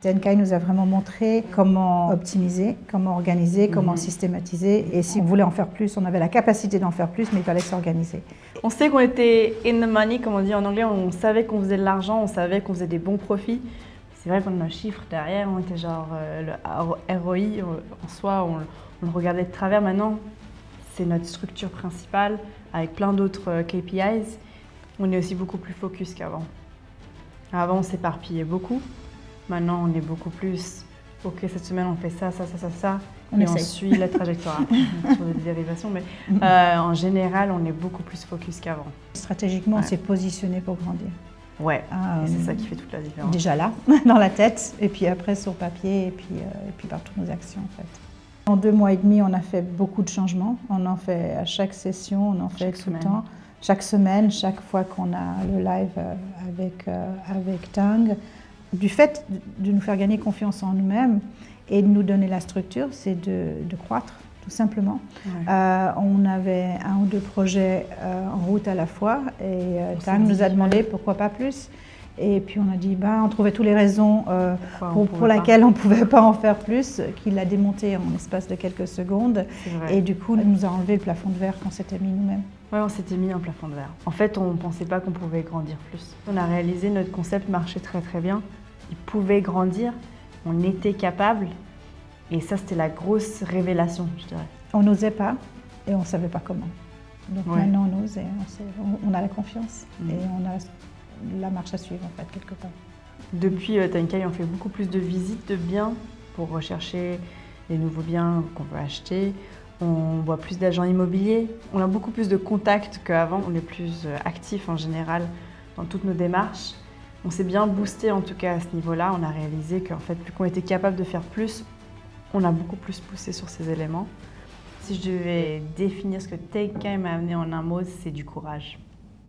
Tenkai nous a vraiment montré comment optimiser, comment organiser, comment systématiser. Et si on voulait en faire plus, on avait la capacité d'en faire plus, mais il fallait s'organiser. On sait qu'on était in the money, comme on dit en anglais, on savait qu'on faisait de l'argent, on savait qu'on faisait des bons profits. C'est vrai qu'on a un chiffre derrière, on était genre le ROI en soi, on le regardait de travers. Maintenant, c'est notre structure principale avec plein d'autres KPIs. On est aussi beaucoup plus focus qu'avant. Avant, on s'éparpillait beaucoup. Maintenant, on est beaucoup plus, ok, cette semaine, on fait ça, On suit la trajectoire sur des dérivations, mais en général, on est beaucoup plus focus qu'avant. Stratégiquement, on s'est positionné pour grandir. Ouais, et c'est ça qui fait toute la différence. Déjà là, dans la tête, et puis après sur papier, et puis par toutes nos actions, en fait. En 2 mois et demi, on a fait beaucoup de changements. On en fait à chaque session, on en fait tout le temps. Chaque semaine, chaque fois qu'on a le live avec Tang. Du fait de nous faire gagner confiance en nous-mêmes et de nous donner la structure, c'est de croître, tout simplement. Ouais. On avait 1 ou 2 projets en route à la fois et Tang nous a demandé pourquoi pas plus. Et puis on a dit, on trouvait toutes les raisons pour lesquelles on ne pouvait pas en faire plus, qu'il a démonté en l'espace de quelques secondes. Et du coup, il nous a enlevé le plafond de verre qu'on s'était mis nous-mêmes. Oui, on s'était mis un plafond de verre. En fait, on ne pensait pas qu'on pouvait grandir plus. On a réalisé notre concept marchait très très bien. Il pouvait grandir, on était capable. Et ça, c'était la grosse révélation, je dirais. On n'osait pas et on ne savait pas comment. Donc maintenant, on ose et on a la confiance. Et on a la marche à suivre, en fait, quelque part. Depuis Tenkai, on fait beaucoup plus de visites de biens pour rechercher les nouveaux biens qu'on veut acheter. On voit plus d'agents immobiliers. On a beaucoup plus de contacts qu'avant. On est plus actifs en général dans toutes nos démarches. On s'est bien boosté en tout cas à ce niveau-là. On a réalisé qu'en fait, vu qu'on était capable de faire plus, on a beaucoup plus poussé sur ces éléments. Si je devais définir ce que Tenkai m'a amené en un mot, c'est du courage.